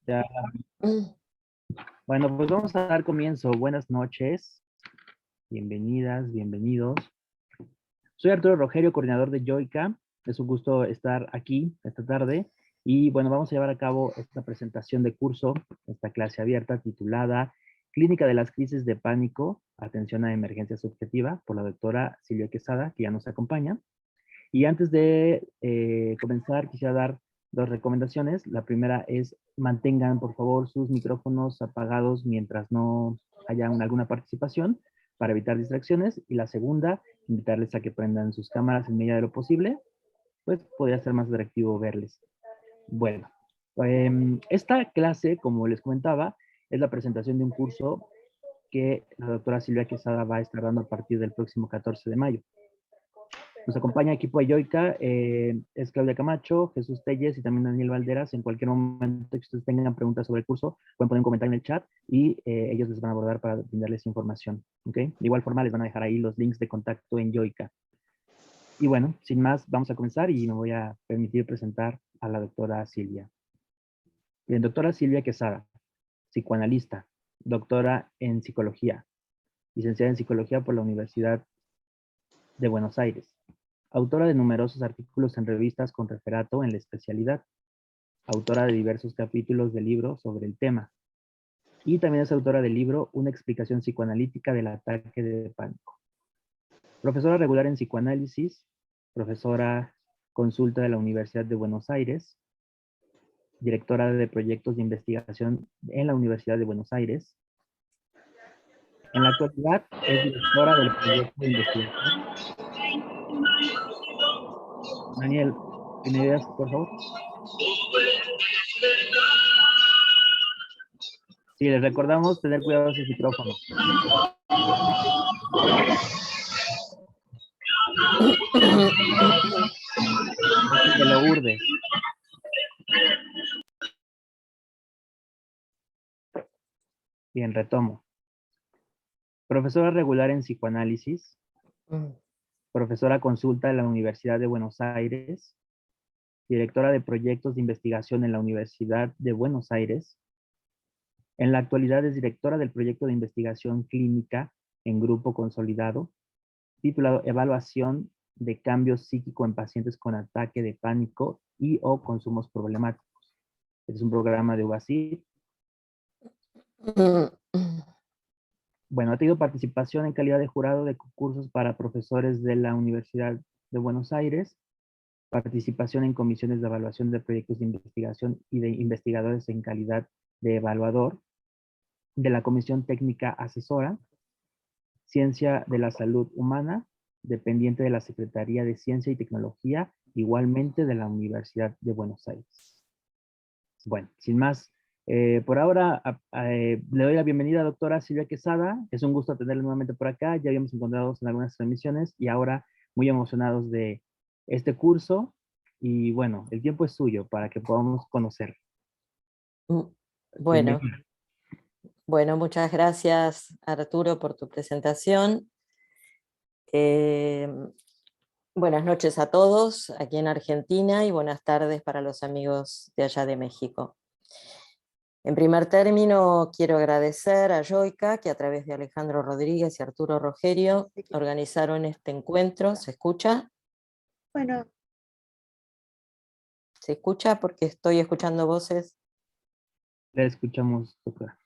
Ya. Bueno, pues vamos a dar comienzo. Buenas noches, bienvenidas, bienvenidos. Soy Arturo Rogerio, coordinador de Yoica. Es un gusto estar aquí esta tarde. Y bueno, vamos a llevar a cabo esta presentación de curso, esta clase abierta titulada Clínica de las crisis de pánico, atención a emergencia subjetiva, por la doctora Silvia Quesada, que ya nos acompaña. Y antes de comenzar, quisiera dar dos recomendaciones. La primera es mantengan, por favor, sus micrófonos apagados mientras no haya alguna participación para evitar distracciones. Y la segunda, invitarles a que prendan sus cámaras en medida de lo posible, pues podría ser más atractivo verles. Bueno, esta clase, como les comentaba, es la presentación de un curso que la doctora Silvia Quesada va a estar dando a partir del próximo 14 de mayo. Nos acompaña equipo de Yoica, es Claudia Camacho, Jesús Telles y también Daniel Valderas. En cualquier momento que ustedes tengan preguntas sobre el curso, pueden poner un comentario en el chat y ellos les van a abordar para brindarles información. ¿Okay? De igual forma, les van a dejar ahí los links de contacto en Yoica. Y bueno, sin más, vamos a comenzar y me voy a permitir presentar a la doctora Silvia. Bien, doctora Silvia Quesada, psicoanalista, doctora en psicología, licenciada en psicología por la Universidad de Buenos Aires, autora de numerosos artículos en revistas con referato en la especialidad, autora de diversos capítulos de libros sobre el tema, y también es autora del libro Una explicación psicoanalítica del ataque de pánico. Profesora regular en psicoanálisis, profesora consulta de la Universidad de Buenos Aires, directora de proyectos de investigación en la Universidad de Buenos Aires. En la actualidad es directora del proyecto de investigación. Daniel, ¿tiene ideas, por favor? Sí, les recordamos tener cuidado de sus micrófonos. De lo urde. Bien, retomo. Profesora regular en psicoanálisis, profesora consulta en la Universidad de Buenos Aires, directora de proyectos de investigación en la Universidad de Buenos Aires. En la actualidad es directora del proyecto de investigación clínica en grupo consolidado, titulado Evaluación de cambio psíquico en pacientes con ataque de pánico y o consumos problemáticos. Es un programa de UASID. Bueno, ha tenido participación en calidad de jurado de concursos para profesores de la Universidad de Buenos Aires, participación en comisiones de evaluación de proyectos de investigación y de investigadores en calidad de evaluador, de la Comisión Técnica Asesora, Ciencia de la Salud Humana, dependiente de la Secretaría de Ciencia y Tecnología, igualmente de la Universidad de Buenos Aires. Bueno, sin más, por ahora le doy la bienvenida a la doctora Silvia Quesada. Es un gusto tenerla nuevamente por acá. Ya habíamos encontrado en algunas transmisiones y ahora muy emocionados de este curso. Y bueno, el tiempo es suyo para que podamos conocer. Bueno, muchas gracias Arturo por tu presentación. Buenas noches a todos aquí en Argentina y buenas tardes para los amigos de allá de México. En primer término, quiero agradecer a Yoica, que a través de Alejandro Rodríguez y Arturo Rogerio organizaron este encuentro. ¿Se escucha? Bueno. ¿Se escucha? Porque estoy escuchando voces. Le escuchamos, doctora.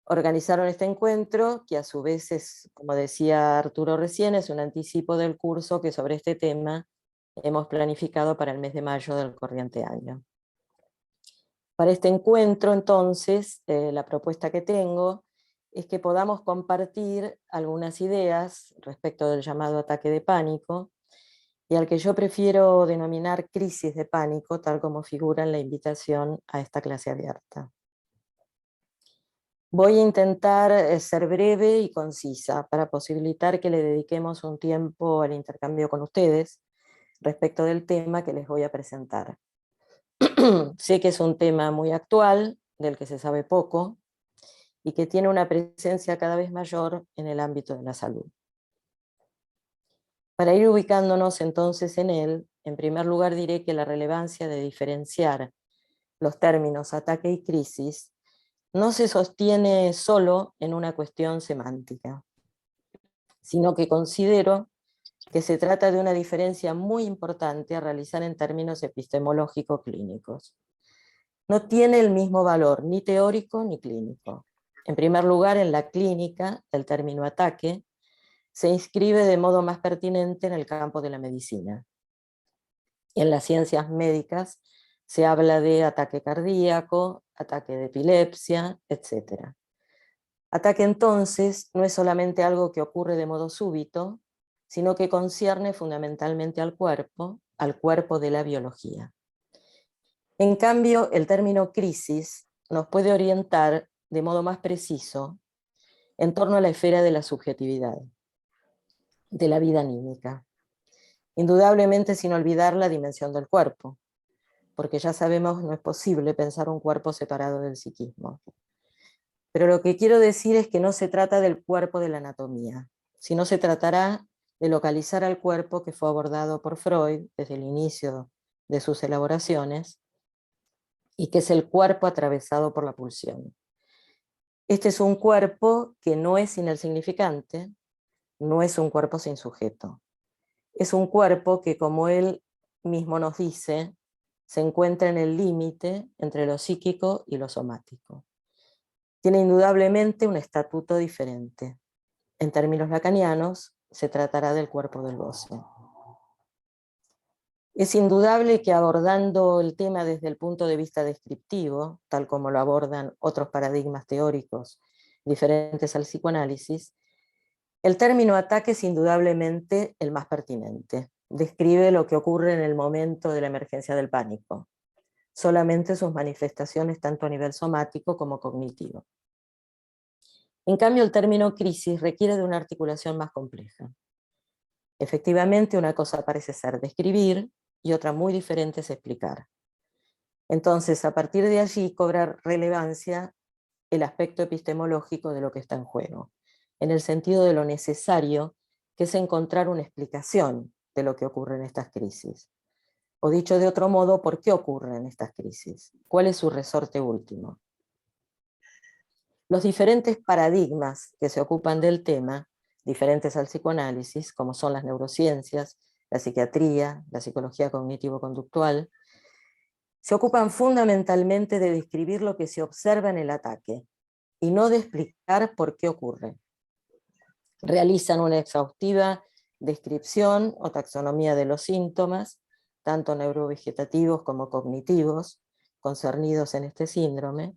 Organizaron este encuentro, que a su vez es, como decía Arturo recién, es un anticipo del curso que sobre este tema hemos planificado para el mes de mayo del corriente año. Para este encuentro, entonces, la propuesta que tengo es que podamos compartir algunas ideas respecto del llamado ataque de pánico, y al que yo prefiero denominar crisis de pánico, tal como figura en la invitación a esta clase abierta. Voy a intentar ser breve y concisa para posibilitar que le dediquemos un tiempo al intercambio con ustedes respecto del tema que les voy a presentar. Sé que es un tema muy actual, del que se sabe poco, y que tiene una presencia cada vez mayor en el ámbito de la salud. Para ir ubicándonos entonces en él, en primer lugar diré que la relevancia de diferenciar los términos ataque y crisis, no se sostiene solo en una cuestión semántica, sino que considero que se trata de una diferencia muy importante a realizar en términos epistemológico-clínicos. No tiene el mismo valor ni teórico ni clínico. En primer lugar, en la clínica, el término ataque se inscribe de modo más pertinente en el campo de la medicina. En las ciencias médicas se habla de ataque cardíaco, ataque de epilepsia, etc. Ataque entonces no es solamente algo que ocurre de modo súbito, sino que concierne fundamentalmente al cuerpo de la biología. En cambio, el término crisis nos puede orientar de modo más preciso en torno a la esfera de la subjetividad, de la vida anímica. Indudablemente sin olvidar la dimensión del cuerpo, porque ya sabemos no es posible pensar un cuerpo separado del psiquismo. Pero lo que quiero decir es que no se trata del cuerpo de la anatomía, sino se tratará de localizar al cuerpo que fue abordado por Freud desde el inicio de sus elaboraciones, y que es el cuerpo atravesado por la pulsión. Este es un cuerpo que no es sin el significante, no es un cuerpo sin sujeto. Es un cuerpo que, como él mismo nos dice, se encuentra en el límite entre lo psíquico y lo somático. Tiene indudablemente un estatuto diferente. En términos lacanianos, se tratará del cuerpo del goce. Es indudable que abordando el tema desde el punto de vista descriptivo, tal como lo abordan otros paradigmas teóricos diferentes al psicoanálisis, el término ataque es indudablemente el más pertinente. Describe lo que ocurre en el momento de la emergencia del pánico, solamente sus manifestaciones tanto a nivel somático como cognitivo. En cambio, el término crisis requiere de una articulación más compleja. Efectivamente, una cosa parece ser describir y otra muy diferente es explicar. Entonces, a partir de allí cobra relevancia el aspecto epistemológico de lo que está en juego, en el sentido de lo necesario que es encontrar una explicación de lo que ocurre en estas crisis. O dicho de otro modo, ¿por qué ocurren estas crisis? ¿Cuál es su resorte último? Los diferentes paradigmas que se ocupan del tema, diferentes al psicoanálisis, como son las neurociencias, la psiquiatría, la psicología cognitivo-conductual, se ocupan fundamentalmente de describir lo que se observa en el ataque y no de explicar por qué ocurre. Realizan una exhaustiva descripción o taxonomía de los síntomas, tanto neurovegetativos como cognitivos, concernidos en este síndrome,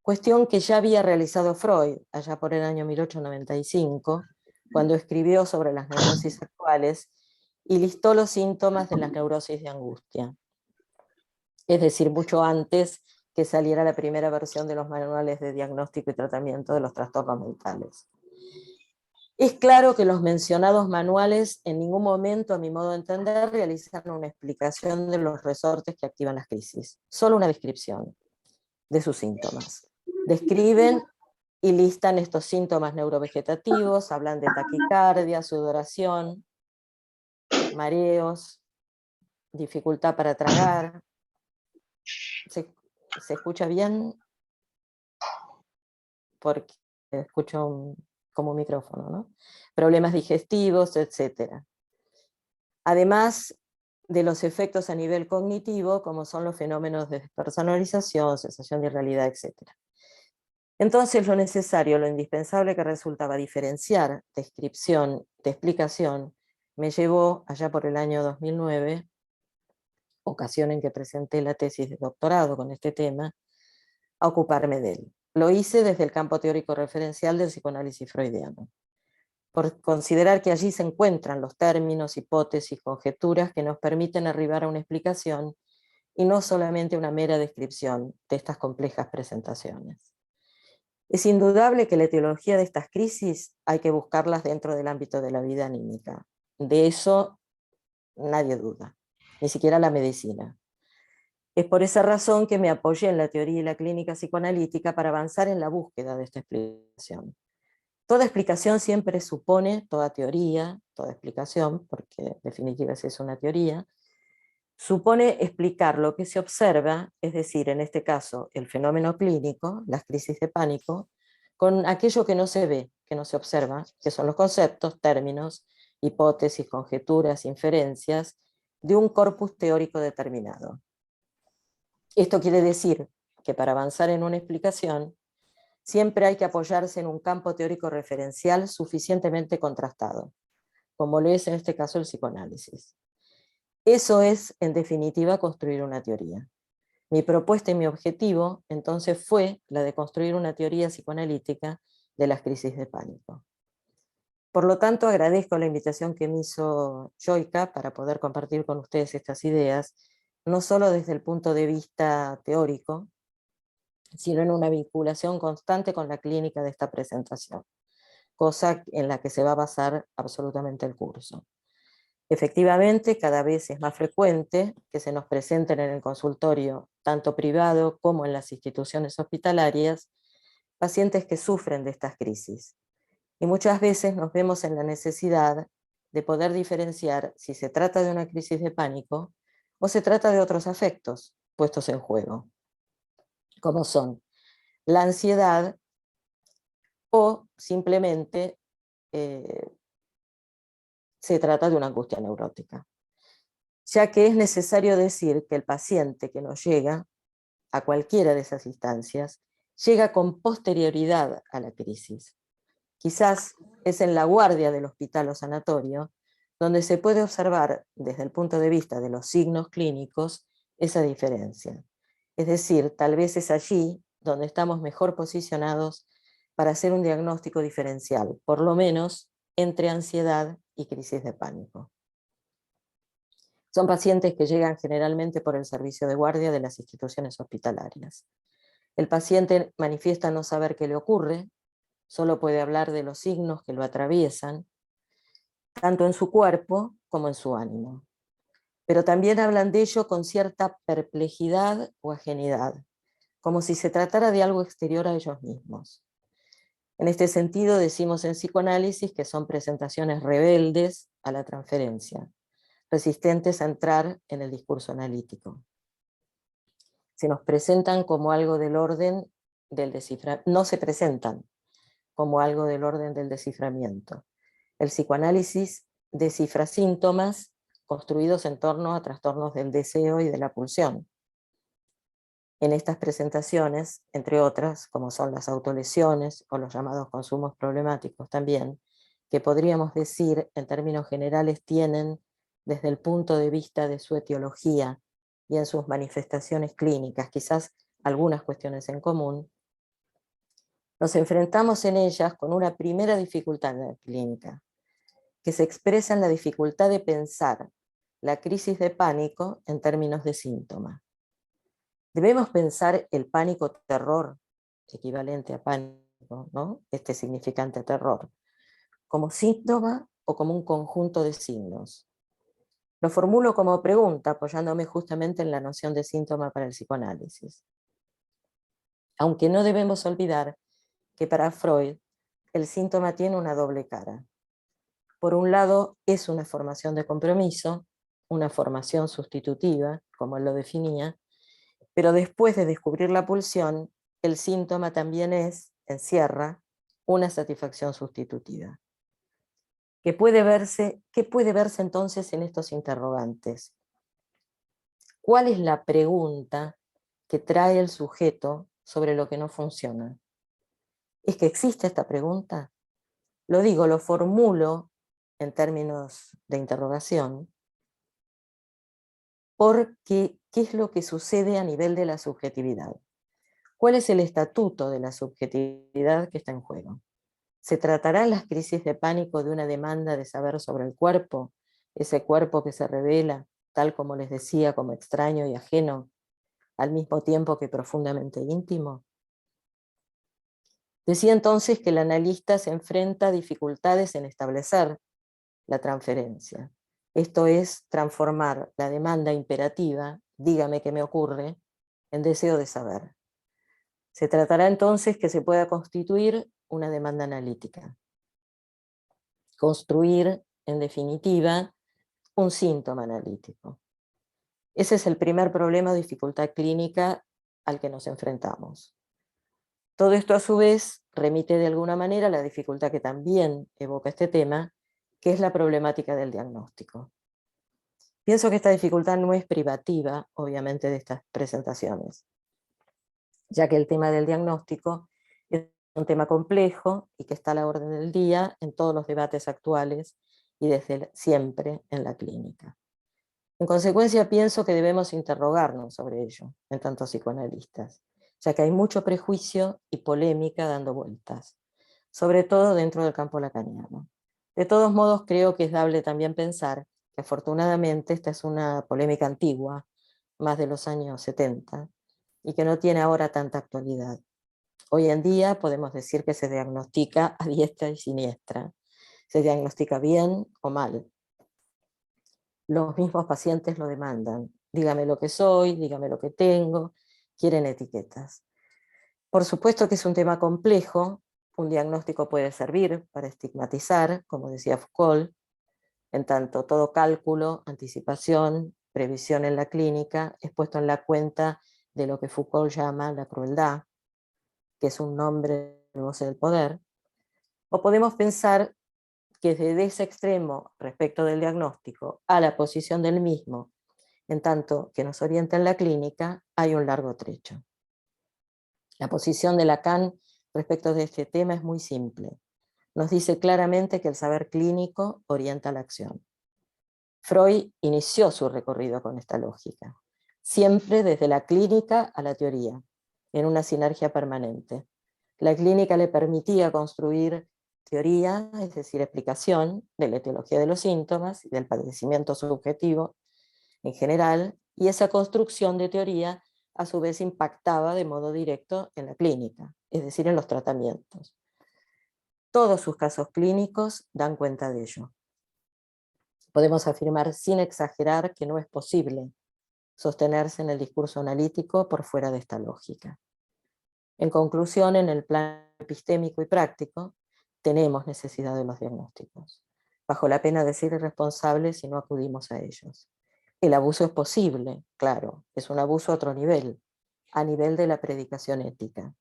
cuestión que ya había realizado Freud allá por el año 1895, cuando escribió sobre las neurosis actuales y listó los síntomas de las neurosis de angustia. Es decir, mucho antes que saliera la primera versión de los manuales de diagnóstico y tratamiento de los trastornos mentales. Es claro que los mencionados manuales en ningún momento, a mi modo de entender, realizan una explicación de los resortes que activan las crisis, solo una descripción de sus síntomas. Describen y listan estos síntomas neurovegetativos, hablan de taquicardia, sudoración, mareos, dificultad para tragar. ¿Se escucha bien? Porque escucho como un micrófono, ¿no? Problemas digestivos, etc. Además de los efectos a nivel cognitivo, como son los fenómenos de despersonalización, sensación de irrealidad, etc. Entonces lo necesario, lo indispensable que resultaba diferenciar descripción de explicación, me llevó allá por el año 2009, ocasión en que presenté la tesis de doctorado con este tema, a ocuparme de él. Lo hice desde el campo teórico referencial del psicoanálisis freudiano, por considerar que allí se encuentran los términos, hipótesis, conjeturas que nos permiten arribar a una explicación y no solamente una mera descripción de estas complejas presentaciones. Es indudable que la etiología de estas crisis hay que buscarlas dentro del ámbito de la vida anímica. De eso nadie duda, ni siquiera la medicina. Es por esa razón que me apoyé en la teoría y la clínica psicoanalítica para avanzar en la búsqueda de esta explicación. Toda explicación siempre supone, toda teoría, toda explicación, porque en definitiva es una teoría, supone explicar lo que se observa, es decir, en este caso, el fenómeno clínico, las crisis de pánico, con aquello que no se ve, que no se observa, que son los conceptos, términos, hipótesis, conjeturas, inferencias, de un corpus teórico determinado. Esto quiere decir que para avanzar en una explicación, siempre hay que apoyarse en un campo teórico referencial suficientemente contrastado, como lo es en este caso el psicoanálisis. Eso es, en definitiva, construir una teoría. Mi propuesta y mi objetivo, entonces, fue la de construir una teoría psicoanalítica de las crisis de pánico. Por lo tanto, agradezco la invitación que me hizo Joyka para poder compartir con ustedes estas ideas, no solo desde el punto de vista teórico, sino en una vinculación constante con la clínica de esta presentación, cosa en la que se va a basar absolutamente el curso. Efectivamente, cada vez es más frecuente que se nos presenten en el consultorio, tanto privado como en las instituciones hospitalarias, pacientes que sufren de estas crisis. Y muchas veces nos vemos en la necesidad de poder diferenciar si se trata de una crisis de pánico o se trata de otros afectos puestos en juego, como son la ansiedad o simplemente se trata de una angustia neurótica, ya que es necesario decir que el paciente que nos llega a cualquiera de esas instancias llega con posterioridad a la crisis. Quizás es en la guardia del hospital o sanatorio donde se puede observar desde el punto de vista de los signos clínicos esa diferencia. Es decir, tal vez es allí donde estamos mejor posicionados para hacer un diagnóstico diferencial, por lo menos entre ansiedad y crisis de pánico. Son pacientes que llegan generalmente por el servicio de guardia de las instituciones hospitalarias. El paciente manifiesta no saber qué le ocurre, solo puede hablar de los signos que lo atraviesan, tanto en su cuerpo como en su ánimo. Pero también hablan de ello con cierta perplejidad o ajenidad, como si se tratara de algo exterior a ellos mismos. En este sentido, decimos en psicoanálisis que son presentaciones rebeldes a la transferencia, resistentes a entrar en el discurso analítico. Se nos presentan como algo del orden del desciframiento, no se presentan como algo del orden del desciframiento. El psicoanálisis descifra síntomas construidos en torno a trastornos del deseo y de la pulsión. En estas presentaciones, entre otras, como son las autolesiones o los llamados consumos problemáticos también, que podríamos decir en términos generales tienen, desde el punto de vista de su etiología y en sus manifestaciones clínicas, quizás algunas cuestiones en común, nos enfrentamos en ellas con una primera dificultad en la clínica, que se expresa en la dificultad de pensar la crisis de pánico en términos de síntoma. Debemos pensar el pánico-terror, equivalente a pánico, ¿no? Este significante terror, como síntoma o como un conjunto de signos. Lo formulo como pregunta, apoyándome justamente en la noción de síntoma para el psicoanálisis. Aunque no debemos olvidar que para Freud el síntoma tiene una doble cara. Por un lado, es una formación de compromiso, una formación sustitutiva, como él lo definía, pero después de descubrir la pulsión, el síntoma también encierra una satisfacción sustitutiva. ¿Qué puede verse entonces en estos interrogantes? ¿Cuál es la pregunta que trae el sujeto sobre lo que no funciona? ¿Es que existe esta pregunta? Lo digo, lo formulo en términos de interrogación, porque ¿qué es lo que sucede a nivel de la subjetividad? ¿Cuál es el estatuto de la subjetividad que está en juego? ¿Se tratará en las crisis de pánico de una demanda de saber sobre el cuerpo, ese cuerpo que se revela, tal como les decía, como extraño y ajeno, al mismo tiempo que profundamente íntimo? Decía entonces que el analista se enfrenta a dificultades en establecer la transferencia. Esto es transformar la demanda imperativa, dígame qué me ocurre, en deseo de saber. Se tratará entonces que se pueda constituir una demanda analítica. Construir, en definitiva, un síntoma analítico. Ese es el primer problema o dificultad clínica al que nos enfrentamos. Todo esto a su vez remite de alguna manera a la dificultad que también evoca este tema, que es la problemática del diagnóstico. Pienso que esta dificultad no es privativa, obviamente, de estas presentaciones, ya que el tema del diagnóstico es un tema complejo y que está a la orden del día en todos los debates actuales y desde siempre en la clínica. En consecuencia, pienso que debemos interrogarnos sobre ello, en tanto psicoanalistas, ya que hay mucho prejuicio y polémica dando vueltas, sobre todo dentro del campo lacaniano. De todos modos, creo que es dable también pensar que afortunadamente esta es una polémica antigua, más de los años 70, y que no tiene ahora tanta actualidad. Hoy en día podemos decir que se diagnostica a diestra y siniestra, se diagnostica bien o mal. Los mismos pacientes lo demandan. Dígame lo que soy, dígame lo que tengo, quieren etiquetas. Por supuesto que es un tema complejo, un diagnóstico puede servir para estigmatizar, como decía Foucault, en tanto todo cálculo, anticipación, previsión en la clínica es puesto en la cuenta de lo que Foucault llama la crueldad, que es un nombre del goce del poder, o podemos pensar que desde ese extremo respecto del diagnóstico a la posición del mismo, en tanto que nos orienta en la clínica, hay un largo trecho. La posición de Lacan respecto de este tema es muy simple. Nos dice claramente que el saber clínico orienta la acción. Freud inició su recorrido con esta lógica, siempre desde la clínica a la teoría, en una sinergia permanente. La clínica le permitía construir teoría, es decir, explicación de la etiología de los síntomas y del padecimiento subjetivo en general, y esa construcción de teoría a su vez impactaba de modo directo en la clínica, es decir, en los tratamientos. Todos sus casos clínicos dan cuenta de ello. Podemos afirmar sin exagerar que no es posible sostenerse en el discurso analítico por fuera de esta lógica. En conclusión, en el plano epistémico y práctico, tenemos necesidad de los diagnósticos, bajo la pena de ser irresponsables si no acudimos a ellos. El abuso es posible, claro, es un abuso a otro nivel, a nivel de la predicación ética.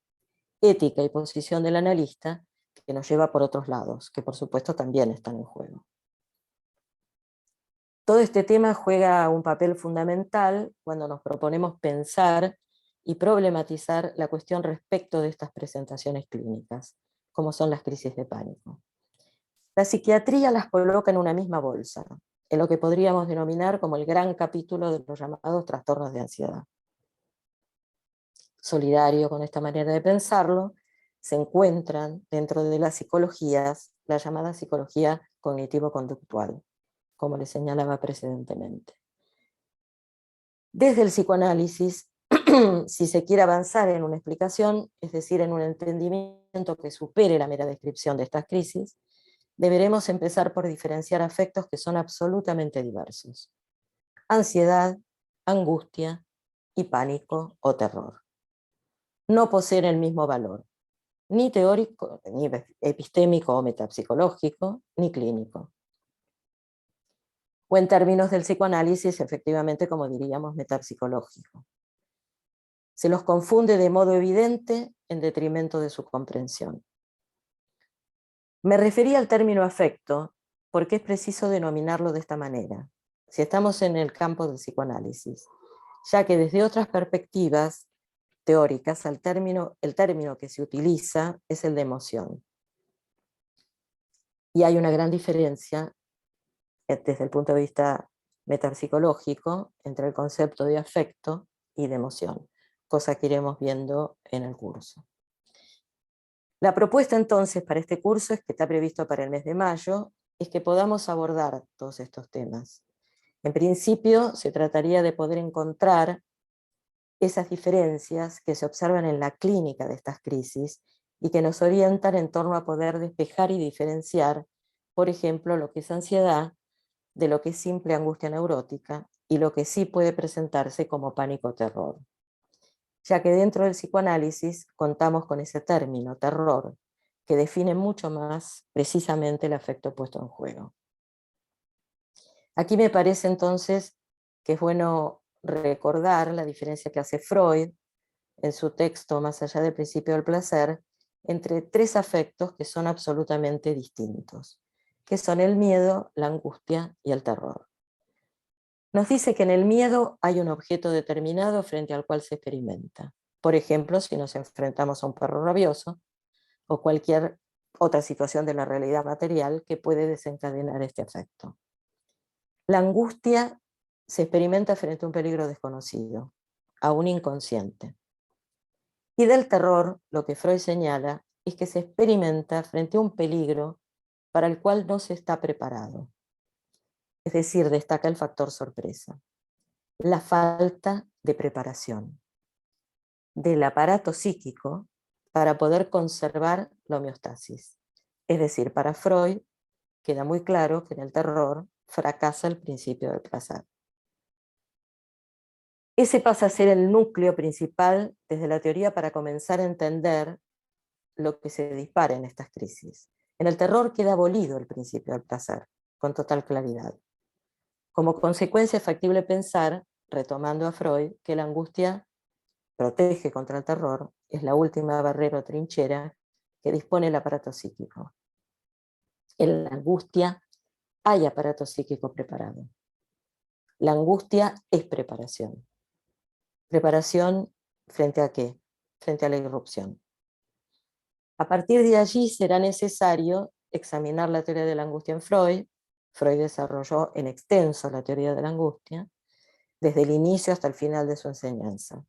Ética y posición del analista que nos lleva por otros lados, que por supuesto también están en juego. Todo este tema juega un papel fundamental cuando nos proponemos pensar y problematizar la cuestión respecto de estas presentaciones clínicas, como son las crisis de pánico. La psiquiatría las coloca en una misma bolsa, en lo que podríamos denominar como el gran capítulo de los llamados trastornos de ansiedad. Solidario con esta manera de pensarlo, se encuentran dentro de las psicologías, la llamada psicología cognitivo-conductual, como les señalaba precedentemente. Desde el psicoanálisis, si se quiere avanzar en una explicación, es decir, en un entendimiento que supere la mera descripción de estas crisis, deberemos empezar por diferenciar afectos que son absolutamente diversos: ansiedad, angustia y pánico o terror. No poseen el mismo valor, ni teórico, ni epistémico o metapsicológico, ni clínico. O en términos del psicoanálisis, efectivamente, como diríamos, metapsicológico. Se los confunde de modo evidente en detrimento de su comprensión. Me refería al término afecto porque es preciso denominarlo de esta manera, si estamos en el campo del psicoanálisis, ya que desde otras perspectivas teóricas el término que se utiliza es el de emoción. Y hay una gran diferencia desde el punto de vista metapsicológico entre el concepto de afecto y de emoción, cosa que iremos viendo en el curso. La propuesta entonces para este curso, que está previsto para el mes de mayo, es que podamos abordar todos estos temas. En principio se trataría de poder encontrar esas diferencias que se observan en la clínica de estas crisis y que nos orientan en torno a poder despejar y diferenciar, por ejemplo, lo que es ansiedad de lo que es simple angustia neurótica y lo que sí puede presentarse como pánico o terror. Ya que dentro del psicoanálisis contamos con ese término, terror, que define mucho más precisamente el afecto puesto en juego. Aquí me parece entonces que es bueno recordar la diferencia que hace Freud en su texto Más allá del principio del placer, entre tres afectos que son absolutamente distintos, que son el miedo, la angustia y el terror. Nos dice que en el miedo hay un objeto determinado frente al cual se experimenta. Por ejemplo, si nos enfrentamos a un perro rabioso o cualquier otra situación de la realidad material que puede desencadenar este afecto. La angustia se experimenta frente a un peligro desconocido, aún inconsciente. Y del terror, lo que Freud señala es que se experimenta frente a un peligro para el cual no se está preparado. Es decir, destaca el factor sorpresa, la falta de preparación del aparato psíquico para poder conservar la homeostasis. Es decir, para Freud queda muy claro que en el terror fracasa el principio del placer. Ese pasa a ser el núcleo principal desde la teoría para comenzar a entender lo que se dispara en estas crisis. En el terror queda abolido el principio del placer, con total claridad. Como consecuencia es factible pensar, retomando a Freud, que la angustia protege contra el terror, es la última barrera o trinchera que dispone el aparato psíquico. En la angustia hay aparato psíquico preparado. La angustia es preparación. ¿Preparación frente a qué? Frente a la irrupción. A partir de allí será necesario examinar la teoría de la angustia en Freud. Freud desarrolló en extenso la teoría de la angustia, desde el inicio hasta el final de su enseñanza.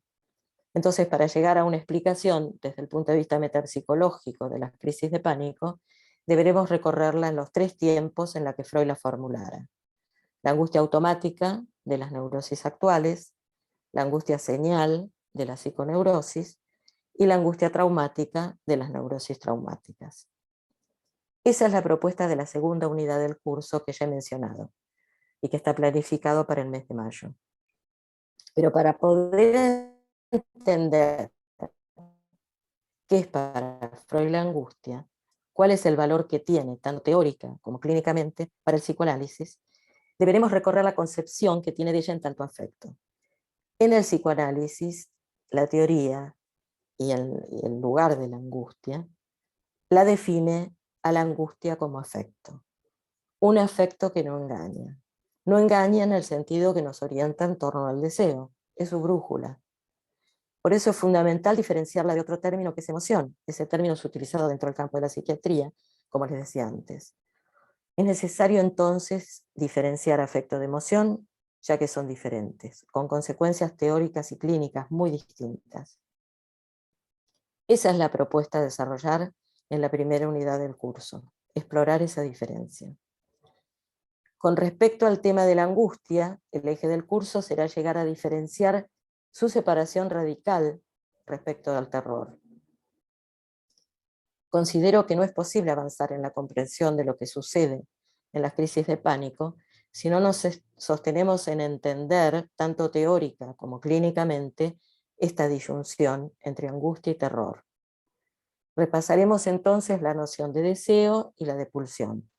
Entonces, para llegar a una explicación desde el punto de vista metapsicológico de las crisis de pánico, deberemos recorrerla en los tres tiempos en la que Freud la formulara. La angustia automática de las neurosis actuales, la angustia señal de la psiconeurosis y la angustia traumática de las neurosis traumáticas. Esa es la propuesta de la segunda unidad del curso que ya he mencionado y que está planificado para el mes de mayo. Pero para poder entender qué es para Freud la angustia, cuál es el valor que tiene, tanto teórica como clínicamente, para el psicoanálisis, deberemos recorrer la concepción que tiene de ella en tanto afecto. En el psicoanálisis, la teoría y el lugar de la angustia la define a la angustia como afecto. Un afecto que no engaña. No engaña en el sentido que nos orienta en torno al deseo, es su brújula. Por eso es fundamental diferenciarla de otro término que es emoción. Ese término es utilizado dentro del campo de la psiquiatría, como les decía antes. Es necesario entonces diferenciar afecto de emoción, ya que son diferentes, con consecuencias teóricas y clínicas muy distintas. Esa es la propuesta a desarrollar en la primera unidad del curso, explorar esa diferencia. Con respecto al tema de la angustia, el eje del curso será llegar a diferenciar su separación radical respecto al terror. Considero que no es posible avanzar en la comprensión de lo que sucede en las crisis de pánico si no nos sostenemos en entender, tanto teórica como clínicamente, esta disyunción entre angustia y terror. Repasaremos entonces la noción de deseo y la de pulsión,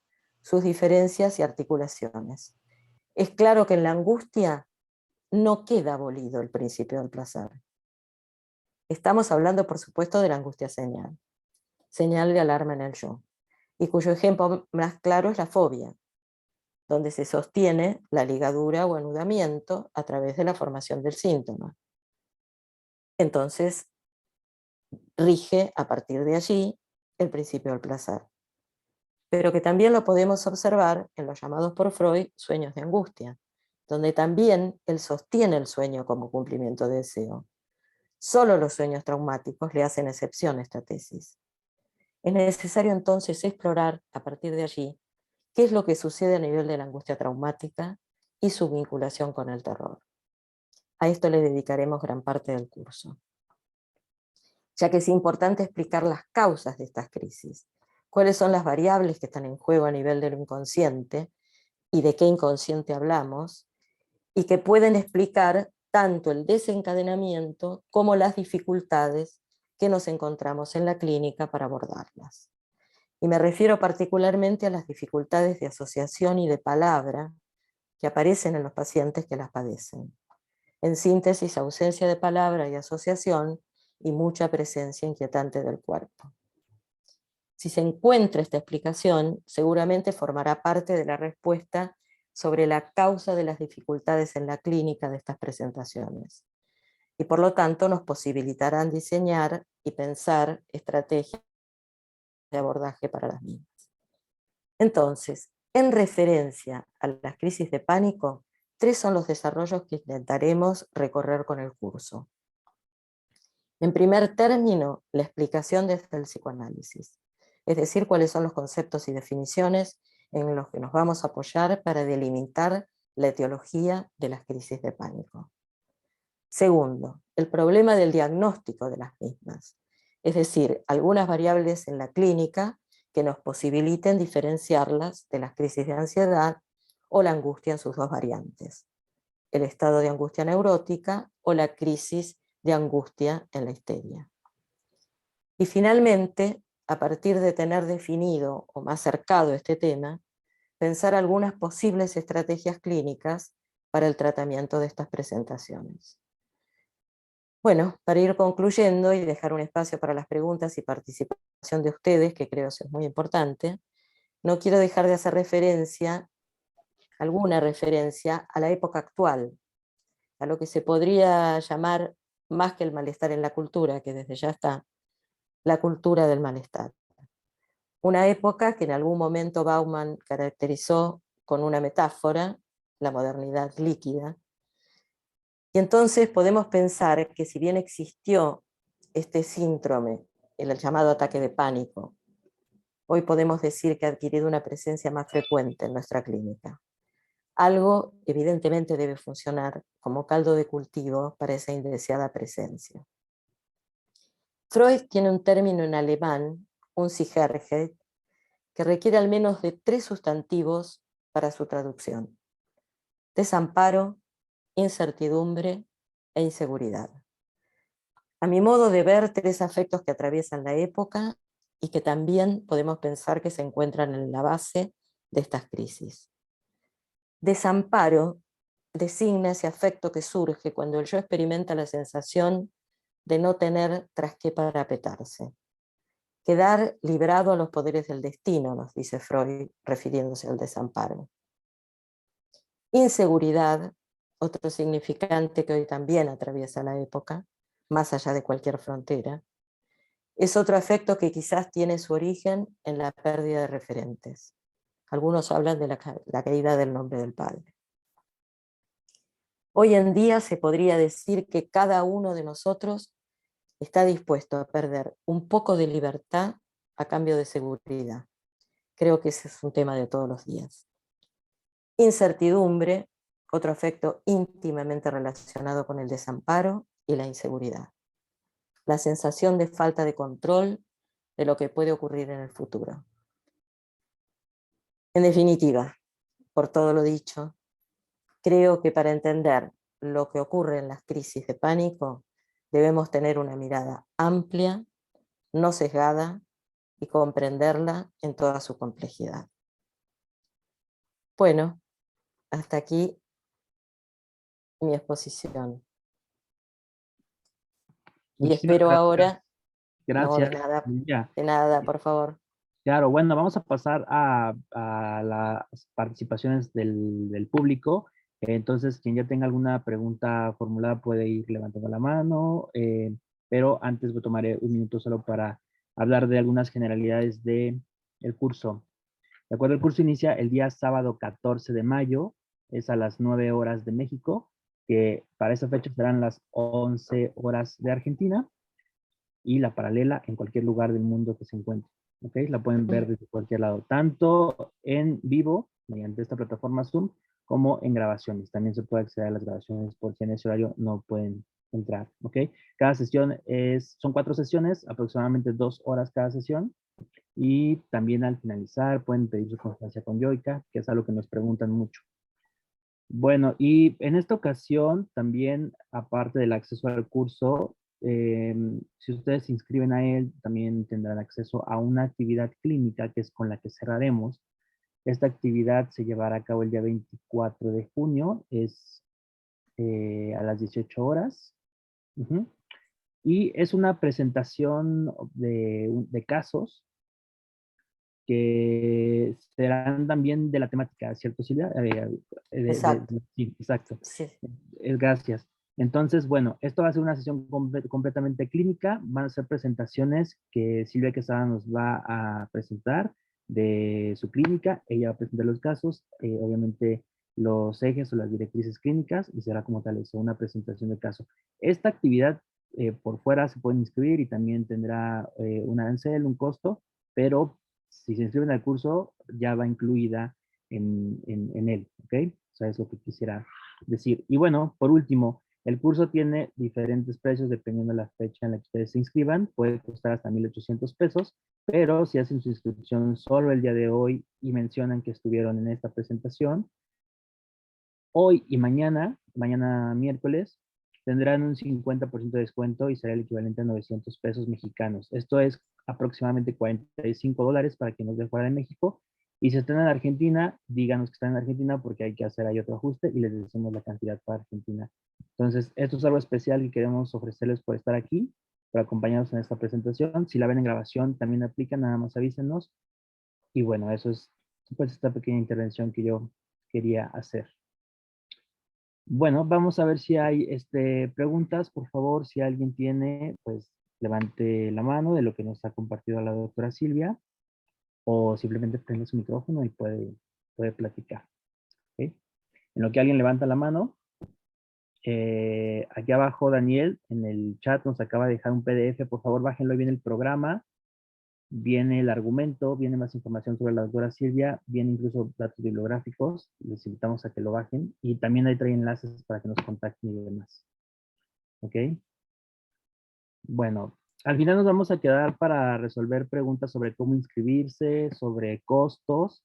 sus diferencias y articulaciones. Es claro que en la angustia no queda abolido el principio del placer. Estamos hablando, por supuesto, de la angustia señal, señal de alarma en el yo, y cuyo ejemplo más claro es la fobia, donde se sostiene la ligadura o anudamiento a través de la formación del síntoma. Entonces, rige a partir de allí el principio del placer, pero que también lo podemos observar en los llamados por Freud sueños de angustia, donde también él sostiene el sueño como cumplimiento de deseo. Solo los sueños traumáticos le hacen excepción a esta tesis. Es necesario entonces explorar a partir de allí qué es lo que sucede a nivel de la angustia traumática y su vinculación con el terror. A esto le dedicaremos gran parte del curso, ya que es importante explicar las causas de estas crisis, cuáles son las variables que están en juego a nivel del inconsciente y de qué inconsciente hablamos, y que pueden explicar tanto el desencadenamiento como las dificultades que nos encontramos en la clínica para abordarlas. Y me refiero particularmente a las dificultades de asociación y de palabra que aparecen en los pacientes que las padecen. En síntesis, ausencia de palabra y asociación y mucha presencia inquietante del cuerpo. Si se encuentra esta explicación, seguramente formará parte de la respuesta sobre la causa de las dificultades en la clínica de estas presentaciones. Y por lo tanto nos posibilitarán diseñar y pensar estrategias de abordaje para las mismas. Entonces, en referencia a las crisis de pánico, 3 son los desarrollos que intentaremos recorrer con el curso. En primer término, la explicación desde el psicoanálisis, es decir, cuáles son los conceptos y definiciones en los que nos vamos a apoyar para delimitar la etiología de las crisis de pánico. Segundo, el problema del diagnóstico de las mismas, es decir, algunas variables en la clínica que nos posibiliten diferenciarlas de las crisis de ansiedad o la angustia en sus 2 variantes, el estado de angustia neurótica o la crisis de angustia en la histeria. Y finalmente, a partir de tener definido o más cercado este tema, pensar algunas posibles estrategias clínicas para el tratamiento de estas presentaciones. Bueno, para ir concluyendo y dejar un espacio para las preguntas y participación de ustedes, que creo es muy importante, no quiero dejar de hacer alguna referencia a la época actual, a lo que se podría llamar, más que el malestar en la cultura, que desde ya está, la cultura del malestar. Una época que en algún momento Bauman caracterizó con una metáfora, la modernidad líquida. Y entonces podemos pensar que si bien existió este síndrome, el llamado ataque de pánico, hoy podemos decir que ha adquirido una presencia más frecuente en nuestra clínica. Algo evidentemente debe funcionar como caldo de cultivo para esa indeseada presencia. Freud tiene un término en alemán, Unsicherheit, que requiere al menos de 3 sustantivos para su traducción: desamparo, incertidumbre e inseguridad. A mi modo de ver, 3 afectos que atraviesan la época y que también podemos pensar que se encuentran en la base de estas crisis. Desamparo designa ese afecto que surge cuando el yo experimenta la sensación de no tener tras qué parapetarse. Quedar librado a los poderes del destino, nos dice Freud, refiriéndose al desamparo. Inseguridad, otro significante que hoy también atraviesa la época, más allá de cualquier frontera, es otro afecto que quizás tiene su origen en la pérdida de referentes. Algunos hablan de la caída del nombre del padre. Hoy en día se podría decir que cada uno de nosotros está dispuesto a perder un poco de libertad a cambio de seguridad. Creo que ese es un tema de todos los días. Incertidumbre, otro afecto íntimamente relacionado con el desamparo y la inseguridad. La sensación de falta de control de lo que puede ocurrir en el futuro. En definitiva, por todo lo dicho, creo que para entender lo que ocurre en las crisis de pánico, debemos tener una mirada amplia, no sesgada, y comprenderla en toda su complejidad. Bueno, hasta aquí mi exposición. Y Muchísimas espero gracias. ahora, no, Gracias. Ya. de nada, por favor. Claro, bueno, vamos a pasar a las participaciones del público. Entonces, quien ya tenga alguna pregunta formulada puede ir levantando la mano, pero antes me tomaré un minuto solo para hablar de algunas generalidades del curso. De acuerdo, el curso inicia el día sábado 14 de mayo, es a las 9 horas de México, que para esa fecha serán las 11 horas de Argentina, y la paralela en cualquier lugar del mundo que se encuentre. ¿Ok? La pueden ver desde cualquier lado, tanto en vivo, mediante esta plataforma Zoom, como en grabaciones. También se puede acceder a las grabaciones por si en ese horario no pueden entrar. ¿Ok? Cada sesión son 4 sesiones, aproximadamente 2 horas cada sesión. Y también al finalizar pueden pedir su constancia con Yoica, que es algo que nos preguntan mucho. Bueno, y en esta ocasión también, aparte del acceso al curso, si ustedes se inscriben a él, también tendrán acceso a una actividad clínica que es con la que cerraremos. Esta actividad se llevará a cabo el día 24 de junio. Es a las 18 horas. Ujú. Y es una presentación de casos que serán también de la temática, ¿cierto, Silvia? Exacto, Sí, exacto. sí. Gracias. Entonces, bueno, esto va a ser una sesión completamente clínica. Van a ser presentaciones que Silvia Quesada nos va a presentar de su clínica. Ella va a presentar los casos, obviamente los ejes o las directrices clínicas, y será como tal eso, una presentación de caso. Esta actividad por fuera se pueden inscribir y también tendrá un arancel, un costo, pero si se inscriben al curso ya va incluida en él, ¿ok? O sea, es lo que quisiera decir. Y bueno, por último, el curso tiene diferentes precios dependiendo de la fecha en la que ustedes se inscriban. Puede costar hasta 1,800 pesos, pero si hacen su inscripción solo el día de hoy y mencionan que estuvieron en esta presentación, hoy y mañana miércoles, tendrán un 50% de descuento y será el equivalente a 900 pesos mexicanos. Esto es aproximadamente $45 para quien nos de fuera de México. Y si están en Argentina, díganos que están en Argentina porque hay que hacer ahí otro ajuste y les decimos la cantidad para Argentina. Entonces, esto es algo especial que queremos ofrecerles por estar aquí, por acompañarnos en esta presentación. Si la ven en grabación, también aplica, nada más avísenos. Y bueno, eso es pues esta pequeña intervención que yo quería hacer. Bueno, vamos a ver si hay preguntas. Por favor, si alguien tiene, pues levante la mano de lo que nos ha compartido la doctora Silvia, o simplemente prende su micrófono y puede platicar. ¿Ok? En lo que alguien levanta la mano, aquí abajo Daniel en el chat nos acaba de dejar un PDF. Por favor, bájenlo, viene el programa, viene el argumento, viene más información sobre la doctora Silvia, viene incluso datos bibliográficos. Les invitamos a que lo bajen y también ahí trae enlaces para que nos contacten y demás. ¿Ok? Bueno, al final nos vamos a quedar para resolver preguntas sobre cómo inscribirse, sobre costos,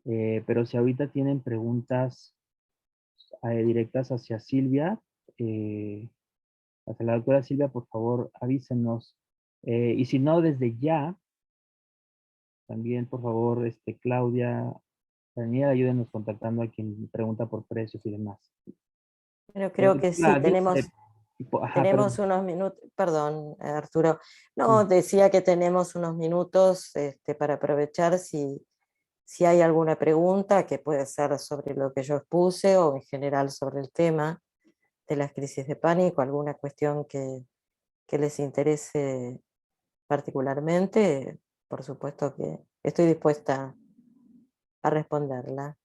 pero si ahorita tienen preguntas directas hacia Silvia, eh, hacia la doctora Silvia, por favor avísenos. Y si no, desde ya, también por favor, Claudia, Daniel, ayúdenos contactando a quien pregunta por precios y demás. Pero creo que sí, Dice, ajá, tenemos perdón. unos minutos, perdón, Arturo. Sí. No, decía que tenemos unos minutos para aprovechar si hay alguna pregunta que puede ser sobre lo que yo expuse o en general sobre el tema de las crisis de pánico, alguna cuestión que les interese particularmente, por supuesto que estoy dispuesta a responderla.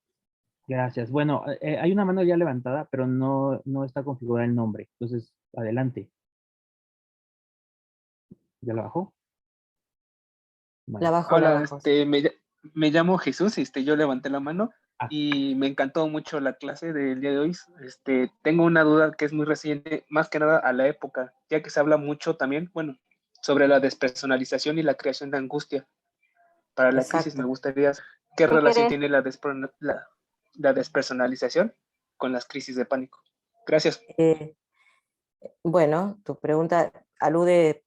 Gracias. Bueno, hay una mano ya levantada, pero no está configurado el nombre. Entonces, adelante. ¿Ya la bajó? La Bueno. bajo, la Hola, bajo. me llamo Jesús, yo levanté la mano Ah, y me encantó mucho la clase del día de hoy. Tengo una duda que es muy reciente, más que nada a la época, ya que se habla mucho también, bueno, sobre la despersonalización y la creación de angustia. Para la crisis me Exacto. gustaría saber qué ¿Qué relación querés? tiene la despersonalización con las crisis de pánico. Gracias. Eh, Bueno, tu pregunta alude,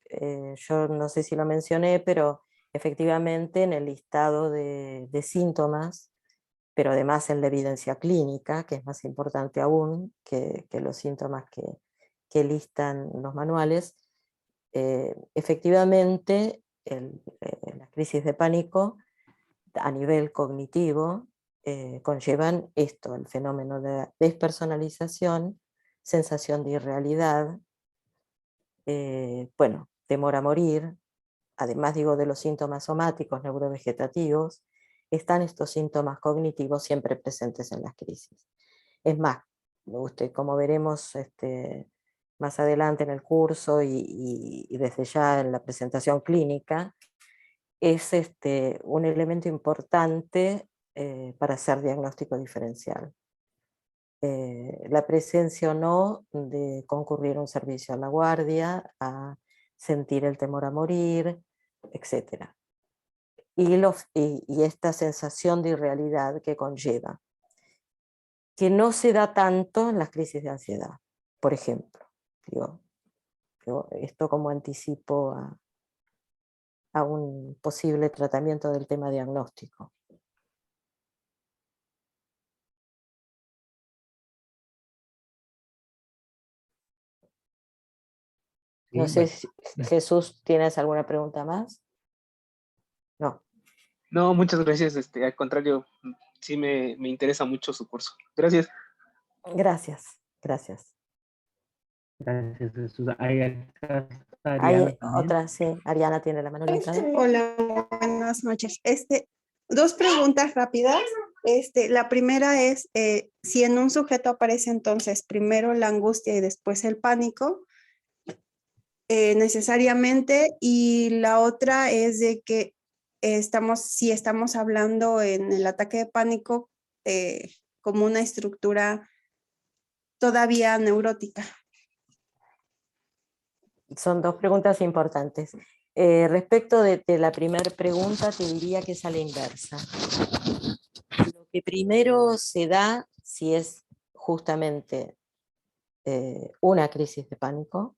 yo no sé si lo mencioné, pero efectivamente en el listado de síntomas, pero además en la evidencia clínica, que es más importante aún que los síntomas que listan los manuales, efectivamente la crisis de pánico a nivel cognitivo conllevan esto, el fenómeno de despersonalización, sensación de irrealidad, bueno, temor a morir, además digo de los síntomas somáticos neurovegetativos, están estos síntomas cognitivos siempre presentes en las crisis. Es más, como veremos más adelante en el curso y desde ya en la presentación clínica, es un elemento importante para hacer diagnóstico diferencial. La presencia o no de concurrir a un servicio a la guardia, a sentir el temor a morir, etc. Y esta sensación de irrealidad que conlleva, que no se da tanto en las crisis de ansiedad, por ejemplo. Esto como anticipo a un posible tratamiento del tema diagnóstico. No Sí, sé bueno. si Jesús, ¿tienes alguna pregunta más? No. No, muchas gracias. Al contrario, sí me interesa mucho su curso. Gracias. Gracias, gracias. Gracias, Jesús. Ahí acá está Ariana Hay también. otra, sí, Ariana tiene la mano levantada. Hola, buenas noches. Dos preguntas rápidas. La primera es si en un sujeto aparece entonces primero la angustia y después el pánico, necesariamente, y la otra es de que si estamos hablando en el ataque de pánico como una estructura todavía neurótica. Son dos preguntas importantes. Respecto de la primera pregunta, te diría que es a la inversa. Lo que primero se da, si es justamente una crisis de pánico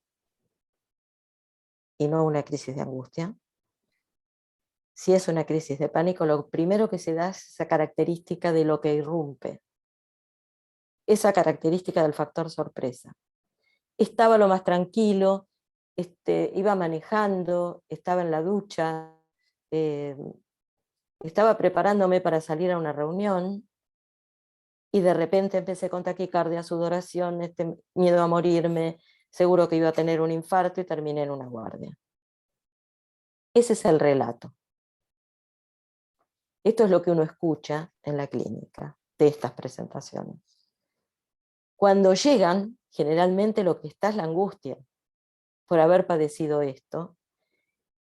y no una crisis de angustia, si es una crisis de pánico, lo primero que se da es esa característica de lo que irrumpe, esa característica del factor sorpresa. Estaba lo más tranquilo, iba manejando, estaba en la ducha, estaba preparándome para salir a una reunión y de repente empecé con taquicardia, sudoración, miedo a morirme, seguro que iba a tener un infarto y terminé en una guardia. Ese es el relato. Esto es lo que uno escucha en la clínica de estas presentaciones. Cuando llegan, generalmente lo que está es la angustia por haber padecido esto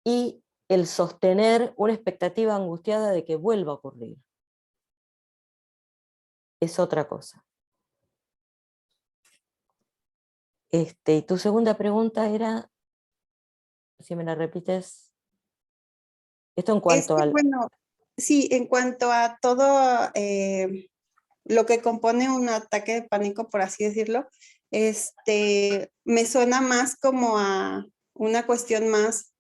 y el sostener una expectativa angustiada de que vuelva a ocurrir. Es otra cosa. Y tu segunda pregunta era, si me la repites, esto en cuanto al... Bueno, sí, en cuanto a todo lo que compone un ataque de pánico, por así decirlo, me suena más como a una cuestión más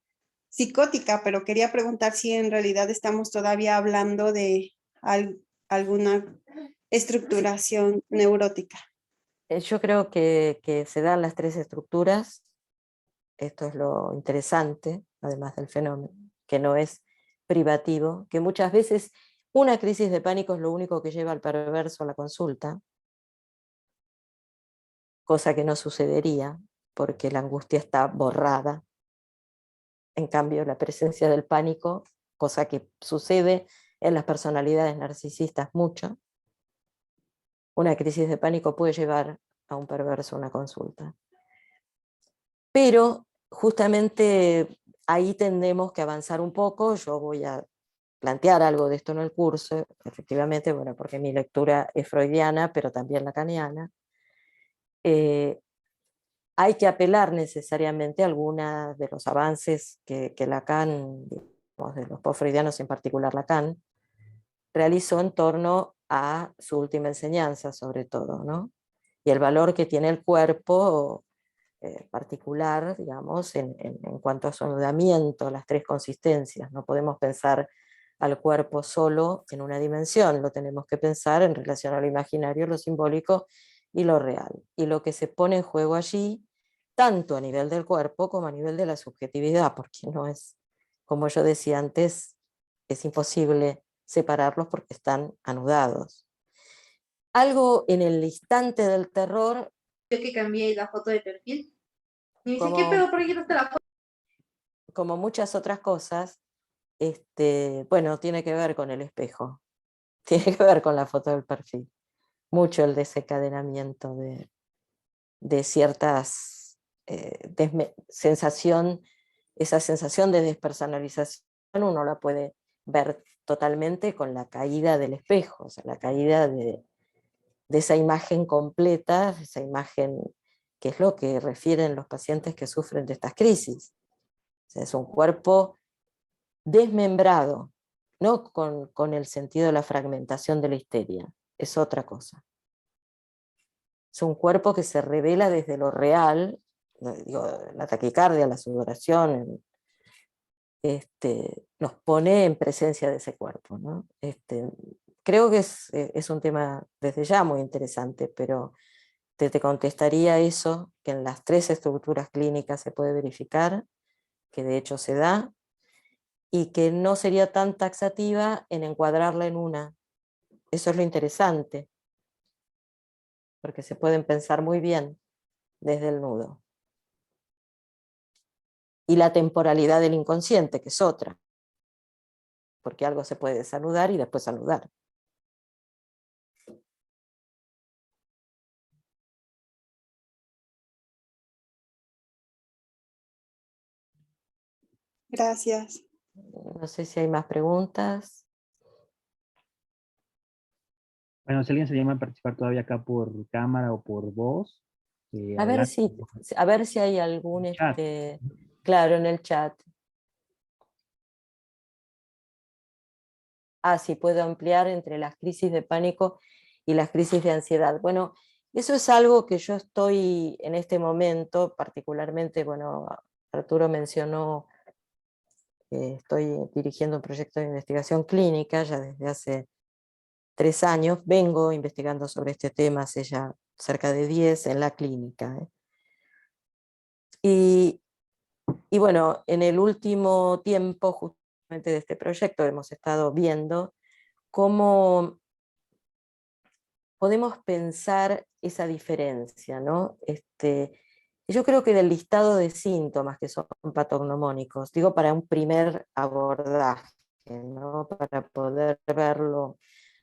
psicótica, pero quería preguntar si en realidad estamos todavía hablando de alguna estructuración neurótica. Yo creo que se dan las tres estructuras, esto es lo interesante, además del fenómeno, que no es privativo, que muchas veces una crisis de pánico es lo único que lleva al perverso a la consulta, cosa que no sucedería porque la angustia está borrada. En cambio, la presencia del pánico, cosa que sucede en las personalidades narcisistas mucho, una crisis de pánico puede llevar a un perverso a una consulta. Pero justamente ahí tendremos que avanzar un poco. Yo voy a plantear algo de esto en el curso, efectivamente, bueno, porque mi lectura es freudiana, pero también lacaniana. Hay que apelar necesariamente a algunos de los avances que Lacan, digamos, de los post-freudianos, en particular Lacan, realizó en torno a su última enseñanza, sobre todo, ¿no? Y el valor que tiene el cuerpo particular, digamos, en cuanto a su anudamiento, las tres consistencias. No podemos pensar al cuerpo solo en una dimensión, lo tenemos que pensar en relación a lo imaginario, lo simbólico y lo real. Y lo que se pone en juego allí, tanto a nivel del cuerpo como a nivel de la subjetividad, porque no es, como yo decía antes, es imposible separarlos porque están anudados. Algo en el instante del terror. Yo que cambié la foto de perfil. Y me dice, Como, ¿qué pedo? ¿Por qué quitaste la foto? como muchas otras cosas, bueno, tiene que ver con el espejo, tiene que ver con la foto del perfil. Mucho el desencadenamiento de ciertas esa sensación de despersonalización uno la puede ver totalmente con la caída del espejo, o sea, la caída de esa imagen completa, esa imagen que es lo que refieren los pacientes que sufren de estas crisis. O sea, es un cuerpo desmembrado, no con el sentido de la fragmentación de la histeria, es otra cosa. Es un cuerpo que se revela desde lo real, digo, la taquicardia, la sudoración, nos pone en presencia de ese cuerpo, ¿no? Creo que es un tema desde ya muy interesante, pero te contestaría eso, que en las 3 estructuras clínicas se puede verificar, que de hecho se da, y que no sería tan taxativa en encuadrarla en una. Eso es lo interesante, porque se pueden pensar muy bien desde el nudo. Y la temporalidad del inconsciente, que es otra, porque algo se puede desanudar y después anudar. Gracias. No sé si hay más preguntas. Bueno, si alguien se llama a participar todavía acá por cámara o por voz, A ver adelante. si hay algún, Chat. claro, en el chat. Sí, puedo ampliar entre las crisis de pánico y las crisis de ansiedad. Bueno, eso es algo que yo estoy en este momento, particularmente, bueno, Arturo mencionó que estoy dirigiendo un proyecto de investigación clínica ya desde hace 3 años. Vengo investigando sobre este tema hace ya cerca de 10 en la clínica. Y bueno, en el último tiempo, justamente de este proyecto, hemos estado viendo cómo podemos pensar esa diferencia, ¿no? Yo creo que del listado de síntomas que son patognomónicos, digo para un primer abordaje, ¿no? Para poder verlo,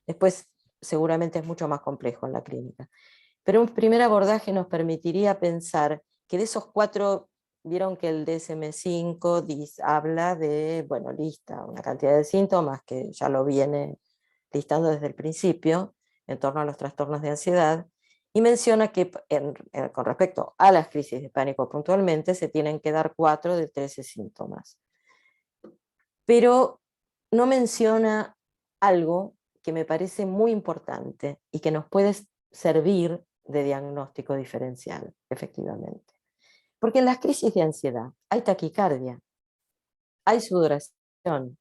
después seguramente es mucho más complejo en la clínica, pero un primer abordaje nos permitiría pensar que de esos 4, vieron que el DSM-5 habla de, bueno, lista una cantidad de síntomas que ya lo viene listando desde el principio, en torno a los trastornos de ansiedad, y menciona que con respecto a las crisis de pánico puntualmente se tienen que dar 4 de 13 síntomas. Pero no menciona algo que me parece muy importante y que nos puede servir de diagnóstico diferencial, efectivamente. Porque en las crisis de ansiedad hay taquicardia, hay sudoración,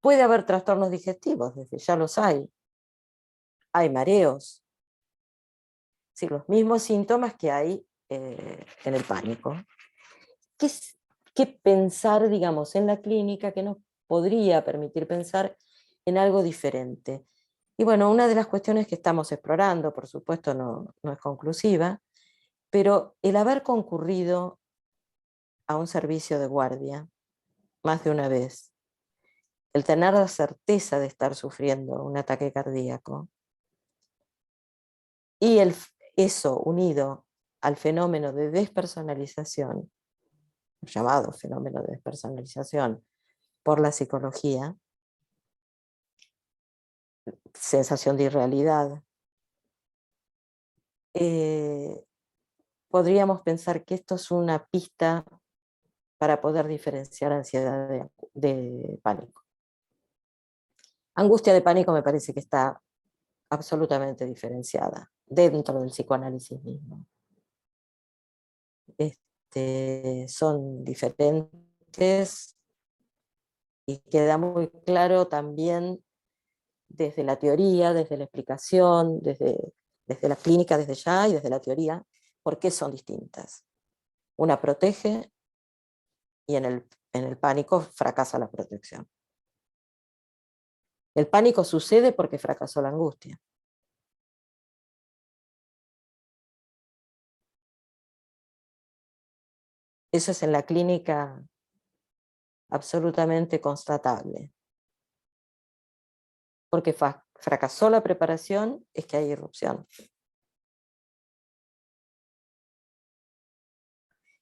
puede haber trastornos digestivos, desde ya los hay mareos, sí, los mismos síntomas que hay en el pánico. ¿Qué pensar, digamos, en la clínica que nos podría permitir pensar en algo diferente? Y bueno, una de las cuestiones que estamos explorando, por supuesto no es conclusiva, pero el haber concurrido a un servicio de guardia más de una vez, el tener la certeza de estar sufriendo un ataque cardíaco, y eso unido al fenómeno de despersonalización, llamado fenómeno de despersonalización por la psicología, sensación de irrealidad, podríamos pensar que esto es una pista para poder diferenciar ansiedad de pánico. Angustia de pánico me parece que está absolutamente diferenciada dentro del psicoanálisis mismo. Son diferentes y queda muy claro también desde la teoría, desde la explicación, desde la clínica desde ya y desde la teoría, por qué son distintas. Una protege y en el pánico fracasa la protección. El pánico sucede porque fracasó la angustia. Eso es en la clínica absolutamente constatable. Porque fracasó la preparación, es que hay irrupción.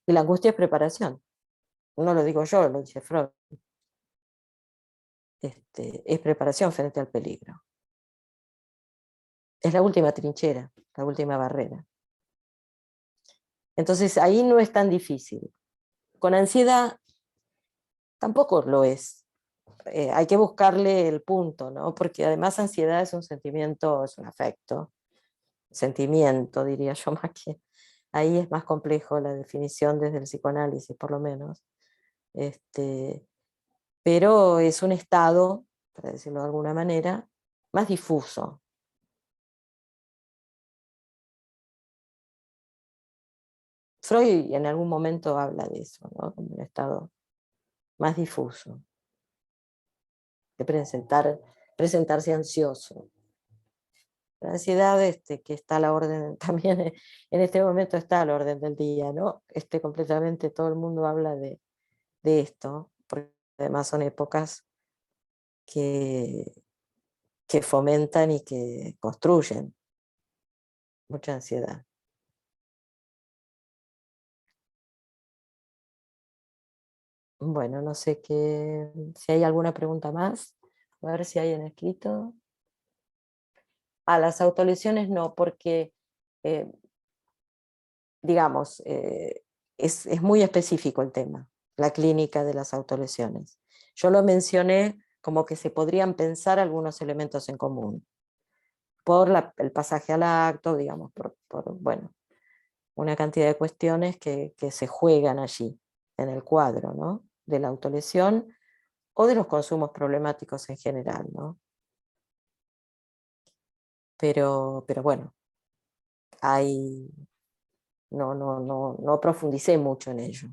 Y la angustia es preparación. No lo digo yo, lo dice Freud. Es preparación frente al peligro. Es la última trinchera, la última barrera. Entonces ahí no es tan difícil. Con ansiedad tampoco lo es. Hay que buscarle el punto, ¿no? Porque además ansiedad es un sentimiento, es un afecto, sentimiento diría yo más que. Ahí es más complejo la definición desde el psicoanálisis, por lo menos. Pero es un estado, para decirlo de alguna manera, más difuso. Freud en algún momento habla de eso, ¿no? Como un estado más difuso, de presentarse ansioso. La ansiedad que está a la orden, también en este momento está a la orden del día, ¿no? Completamente todo el mundo habla de esto, porque además son épocas que, que fomentan y que construyen mucha ansiedad. Bueno, no sé si hay alguna pregunta más. A ver si hay en escrito. A las autolesiones no, porque, eh, digamos, es muy específico el tema, la clínica de las autolesiones. Yo lo mencioné como que se podrían pensar algunos elementos en común, por el pasaje al acto, digamos, bueno, una cantidad de cuestiones que se juegan allí, en el cuadro, ¿no? De la autolesión o de los consumos problemáticos en general, ¿no? Pero bueno, no profundicé mucho en ello.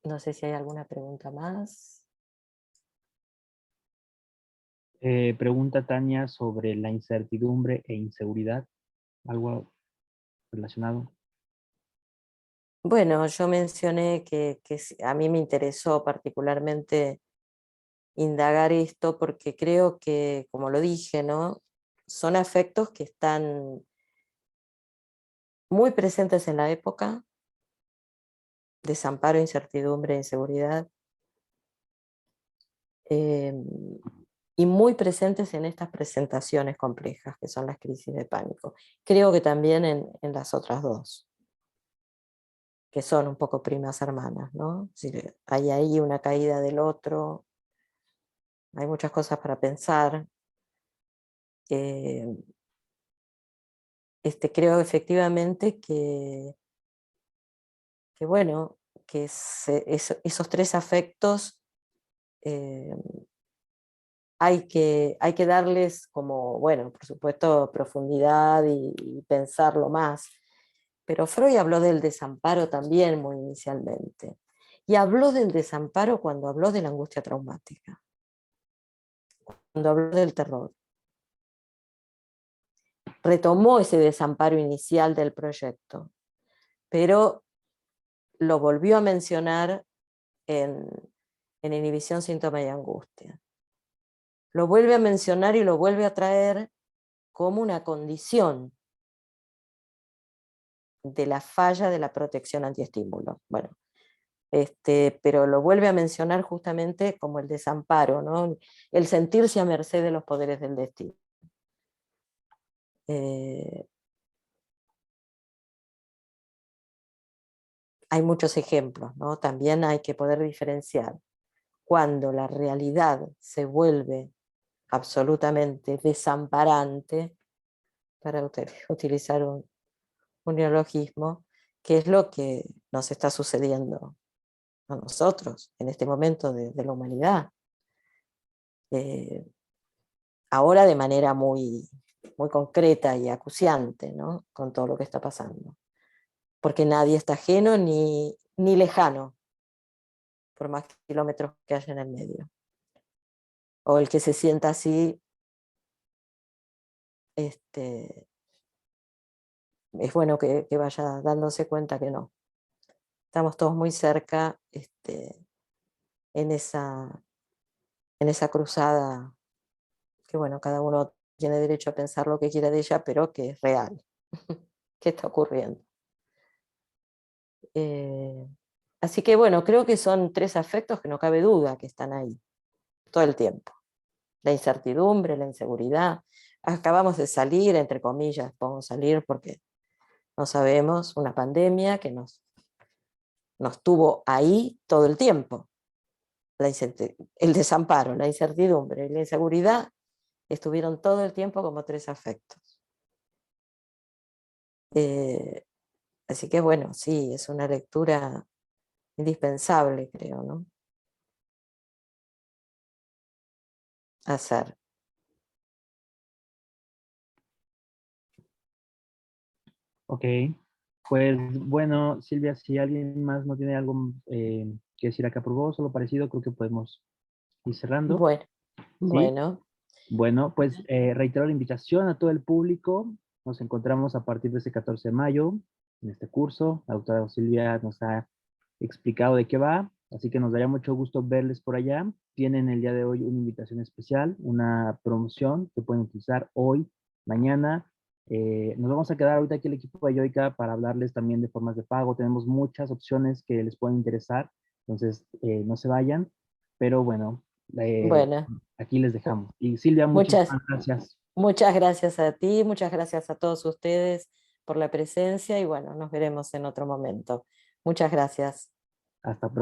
No sé si hay alguna pregunta más. Pregunta Tania sobre la incertidumbre e inseguridad. ¿Algo relacionado? Bueno, yo mencioné que a mí me interesó particularmente indagar esto porque creo que, como lo dije, ¿no? Son afectos que están muy presentes en la época: desamparo, incertidumbre, inseguridad, y muy presentes en estas presentaciones complejas que son las crisis de pánico. Creo que también en las otras dos, que son un poco primas hermanas, ¿no? Es decir, hay ahí una caída del otro, hay muchas cosas para pensar. Creo efectivamente bueno, que esos tres afectos eh, hay que darles como, bueno, por supuesto, profundidad y pensarlo más. Pero Freud habló del desamparo también muy inicialmente. Y habló del desamparo cuando habló de la angustia traumática, cuando habló del terror. Retomó ese desamparo inicial del proyecto, pero lo volvió a mencionar en Inhibición, Síntoma y Angustia. Lo vuelve a mencionar y lo vuelve a traer como una condición de la falla de la protección antiestímulo. Bueno, pero lo vuelve a mencionar justamente como el desamparo, ¿no? El sentirse a merced de los poderes del destino. Hay muchos ejemplos, ¿no? También hay que poder diferenciar cuando la realidad se vuelve absolutamente desamparante, para utilizar un neologismo, que es lo que nos está sucediendo a nosotros en este momento de la humanidad. Ahora de manera muy, muy concreta y acuciante, ¿no? Con todo lo que está pasando. Porque nadie está ajeno ni lejano, por más kilómetros que haya en el medio. O el que se sienta así, es bueno que vaya dándose cuenta que no. Estamos todos muy cerca en esa cruzada, que bueno, cada uno tiene derecho a pensar lo que quiera de ella, pero que es real, que está ocurriendo. Así que bueno, creo que son tres afectos que no cabe duda que están ahí todo el tiempo. La incertidumbre, la inseguridad. Acabamos de salir, entre comillas, podemos salir porque no sabemos, una pandemia que nos tuvo ahí todo el tiempo. El desamparo, la incertidumbre y la inseguridad estuvieron todo el tiempo como tres afectos. Así que bueno, sí, es una lectura indispensable, creo, ¿no? hacer. Ok, pues bueno, Silvia, si alguien más no tiene algo que decir acá por vos, solo parecido, creo que podemos ir cerrando. Bueno, ¿Sí? bueno. Bueno, pues reitero la invitación a todo el público. Nos encontramos a partir de ese 14 de mayo en este curso. La doctora Silvia nos ha explicado de qué va, así que nos daría mucho gusto verles por allá. Tienen el día de hoy una invitación especial, una promoción que pueden utilizar hoy, mañana. Nos vamos a quedar ahorita aquí el equipo de Yoica para hablarles también de formas de pago. Tenemos muchas opciones que les pueden interesar, entonces no se vayan. Pero bueno, Bueno, aquí les dejamos. Y Silvia, muchas, muchísimas gracias. muchas gracias a ti, muchas gracias a todos ustedes por la presencia y bueno, nos veremos en otro momento. Muchas gracias. Hasta pronto.